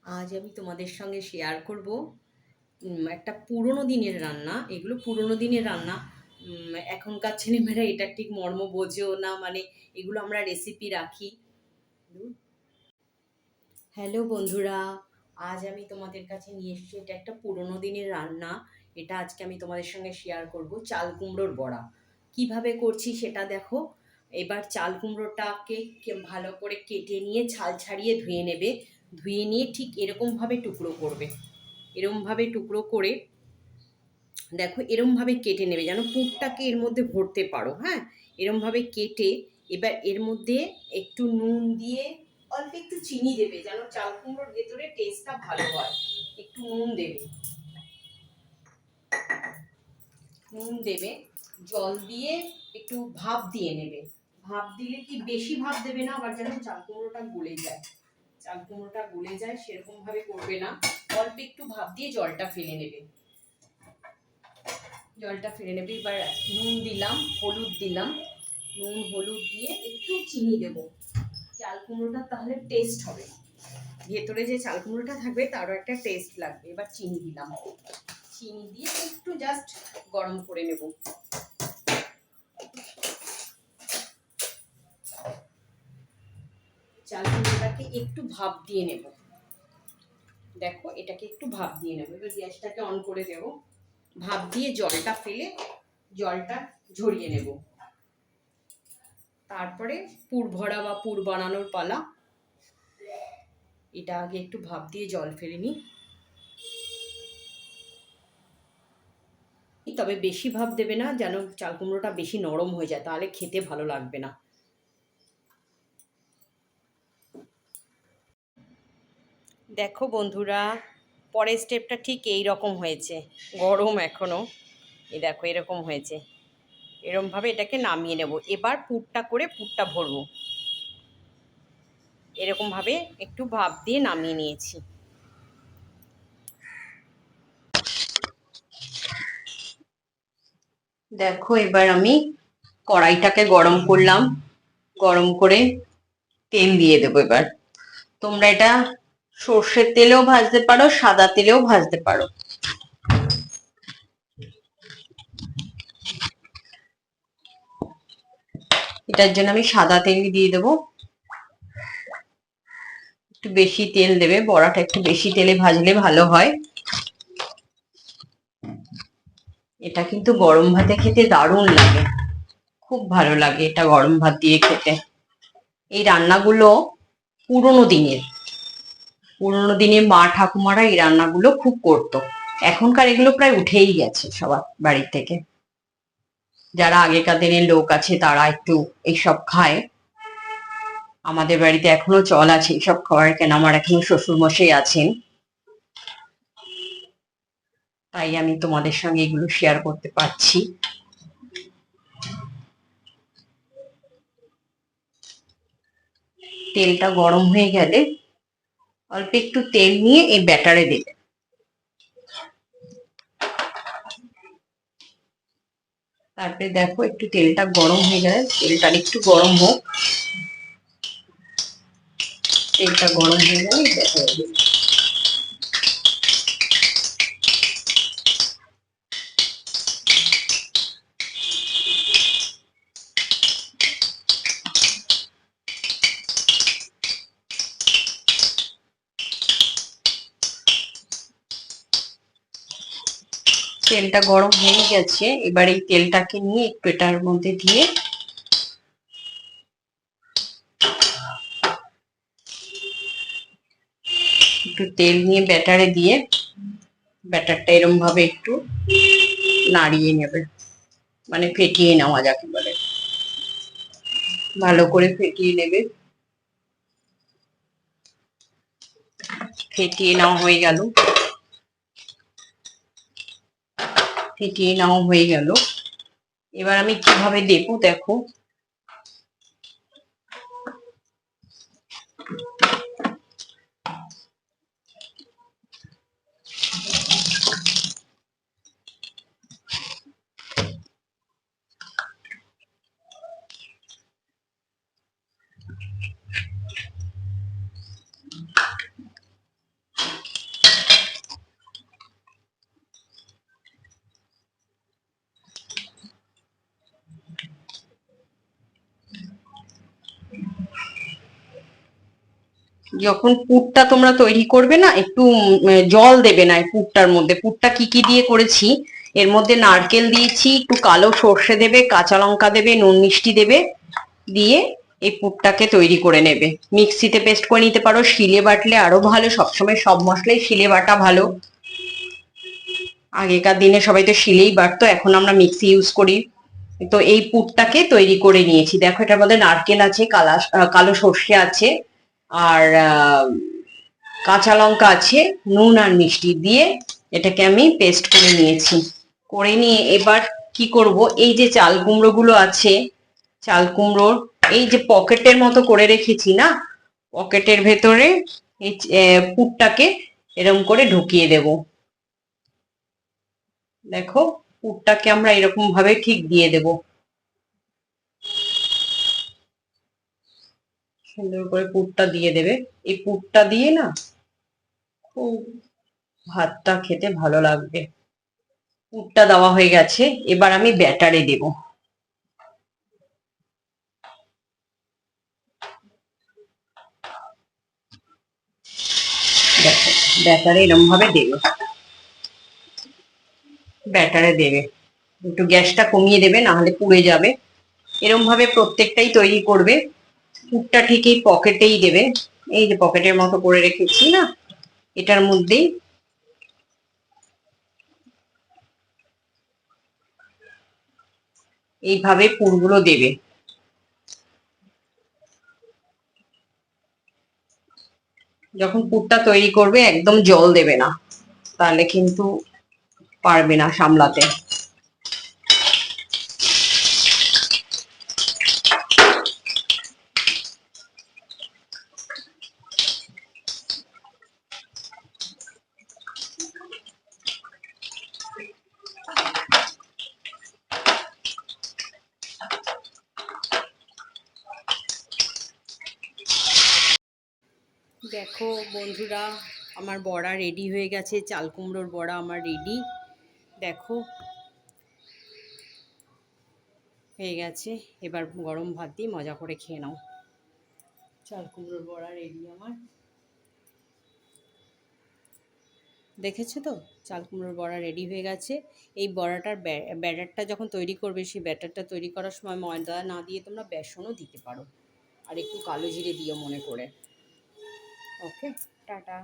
আজ আমি তোমাদের সঙ্গে শেয়ার করব একটা পুরোনো দিনের রান্না। এগুলো পুরোনো দিনের রান্না। এখনকার ছেলেমেয়েরা এটা ঠিক মর্ম বোঝেও না, মানে এগুলো আমরা রেসিপি রাখি। হ্যালো বন্ধুরা, আজ আমি তোমাদের কাছে নিয়ে এসেছি এটা একটা পুরোনো দিনের রান্না। এটা আজকে আমি তোমাদের সঙ্গে শেয়ার করব, চাল কুমড়োর বড়া। কিভাবে করছি সেটা দেখো। এবার চাল কুমড়োটাকে ভালো করে কেটে নিয়ে ছাল ছাড়িয়ে ধুয়ে নেবে। ধুয়ে নিয়ে ঠিক এরকমভাবে টুকরো করবে। এরমভাবে টুকরো করে দেখো, এরমভাবে কেটে নেবে যেন পুরটাকে এর মধ্যে ভরতে পারো। হ্যাঁ, এরমভাবে কেটে এবার এর মধ্যে একটু নুন দিয়ে অল্প একটু চিনি দেবে যেন চাল কুমড়োর ভেতরে টেস্টটা ভালো হয়। একটু নুন দেবে, নুন দেবে, জল দিয়ে একটু ভাপ দিয়ে নেবে। ভাপ দিলে কি বেশি ভাপ দেবে না, আবার যেন চাল কুমড়োটা গলে যায়। চাল কুমড়োটা গলে যায় সেরকম ভাবে করবে না। অল্প একটু ভাপ দিয়ে জলটা ফেলে নেবে। জলটা ফেলে নেবে। এবার নুন দিলাম, হলুদ দিলাম। নুন হলুদ দিয়ে একটু চিনি দেবো। চাল কুমড়োটা তাহলে টেস্ট হবে, ভেতরে যে চাল কুমড়োটা থাকবে তারও একটা টেস্ট লাগবে। এবার চিনি দিলাম, চিনি দিয়ে একটু জাস্ট গরম করে নেব। চাল কুমড়োটাকে একটু ভাপ দিয়ে নেব। দেখো, এটাকে একটু ভাপ দিয়ে নেব। এবার গ্যাসটাকে অন করে দেব। ভাপ দিয়ে জলটা ফেলে জলটা ঝরিয়ে নেব। তারপরে পুর ভরা বা পুর বানানোর পালা। এটা আগে একটু ভাপ দিয়ে জল ফেলে নিই। তবে বেশি ভাপ দেবে না, যেন চাল কুমড়োটা বেশি নরম হয়ে যায়, তাহলে খেতে ভালো লাগবে না। দেখো বন্ধুরা, পরের স্টেপটা ঠিক এই রকম হয়েছে। গরম এখনো। এই দেখো এরকম হয়েছে। এরকমভাবে এটাকে নামিয়ে নেব। এবার পুরটা করে পুরটা ভরবো। এরকমভাবে একটু ভাপ দিয়ে নামিয়ে নিয়েছি। দেখো, এবার আমি কড়াইটাকে গরম করলাম। গরম করে তেল দিয়ে দেবো। এবার তোমরা এটা সর্ষের তেলেও ভাজতে পারো, সাদা তেলেও ভাজতে পারো। এটার জন্য আমি সাদা তেলই দিয়ে দেবো। একটু বেশি তেল দেবে, বড়াটা একটু বেশি তেলে ভাজলে ভালো হয়। এটা কিন্তু গরম ভাতে খেতে দারুণ লাগে, খুব ভালো লাগে এটা গরম ভাত দিয়ে খেতে। এই রান্নাগুলো পুরোনো দিনের, পুরোনো দিনে মা ঠাকুমারা এই রান্নাগুলো খুব করতো। এখনকার এগুলো প্রায় উঠেই গেছে সবার বাড়ি থেকে। যারা আগেকার দিনের লোক আছে তারা একটু এইসব খায়। আমাদের বাড়িতে এখনো চল আছে এইসব খাবার, কেন আমার এখনো শ্বশুর মশাই আছেন, তাই আমি তোমাদের সঙ্গে এগুলো শেয়ার করতে পারছি। তেলটা গরম হয়ে গেলে অল্প একটু তেল নিয়ে এই ব্যাটারে দেবে। তারপরে দেখো, একটু তেলটা গরম হয়ে গেলে, তেলটা একটু গরম হোক। তেলটা গরম হয়ে গেলে এই ব্যাটারে দেবে। তেলটা গরম হয়ে গেছে। এবার এই তেলটাকে নিয়ে একটু এটার মধ্যে দিয়ে একটু তেল নিয়ে ব্যাটারে দিয়ে ব্যাটারটা এরম ভাবে একটু নাড়িয়ে নেবে, মানে ফেটিয়ে নেওয়া যাকে বলে। ভালো করে ফেটিয়ে নেবে। ফেটিয়ে নেওয়া হয়ে গেল। ফেটিয়ে নেওয়া হয়ে গেল। এবার আমি কিভাবে দেবো দেখো। যখন পুরটা তোমরা তৈরি করবে না, একটু জল দেবে না এই পুরটার মধ্যে। পুরটা কি কি দিয়ে করেছি, এর মধ্যে নারকেল দিয়েছি, একটু কালো সর্ষে দেবে, কাঁচা লঙ্কা দেবে, নুন মিষ্টি দেবে, দিয়ে এই পুরটাকে তৈরি করে নেবে। মিক্সিতে পেস্ট করে নিতে পারো, শিলে বাটলে আরো ভালো, সবসময় সব মশলাই শিলে বাটা ভালো। আগেকার দিনে সবাই তো শিলেই বাটতো, এখন আমরা মিক্সি ইউজ করি। তো এই পুরটাকে তৈরি করে নিয়েছি, দেখো এটার মধ্যে নারকেল আছে, কালো সর্ষে আছে, আর কাঁচা লঙ্কা আছে, নুন আর মিষ্টি দিয়ে এটাকে আমি পেস্ট করে নিয়েছি। করে নিয়ে এবার কি করব, এই যে চাল কুমড়ো গুলো আছে, চাল কুমড়োর এই যে পকেটের মতো করে রেখেছি না, পকেটের ভেতরে এই পুরটাকে এরকম করে ঢুকিয়ে দেব। দেখো পুরটাকে আমরা এরকম ভাবে ঠিক দিয়ে দেব, সুন্দর করে পুরটা দিয়ে দেবে। এই পুরটা দিয়ে না খুব ভাতটা খেতে ভালো লাগবে। পুরটা দেওয়া হয়ে গেছে, এবার আমি ব্যাটারে দেব। দেখো ব্যাটারে এরকম ভাবে দেবে, ব্যাটারে দেবে, একটু গ্যাসটা কমিয়ে দেবে, না হলে পুড়ে যাবে। এরকম ভাবে প্রত্যেকটাই তৈরি করবে। পুরটা ঠিক এই পকেটেই দেবে, এই যে পকেটের মতো করে রেখেছি না, এটার মধ্যেই এইভাবে পুরগুলো দেবে। যখন পুরটা তৈরি করবে একদম জল দেবে না, তাহলে কিন্তু পারবে না সামলাতে। দেখো বন্ধুরা, আমার বড়া রেডি হয়ে গেছে, চাল কুমড়োর বড়া আমার রেডি। দেখো হয়ে গেছে, এবার গরম ভাত দিয়ে মজা করে খেয়ে নাও। চাল কুমড়োর বড়া রেডি আমার। দেখেছো তো, চাল কুমড়োর বড়া রেডি হয়ে গেছে। এই বড়াটার ব্যাটারটা যখন তৈরি করবে, সেই ব্যাটারটা তৈরি করার সময় ময়দা না দিয়ে তোমরা বেসনও দিতে পারো, আর একটু কালো জিরে দিও মনে করে। ওকে, টাটা।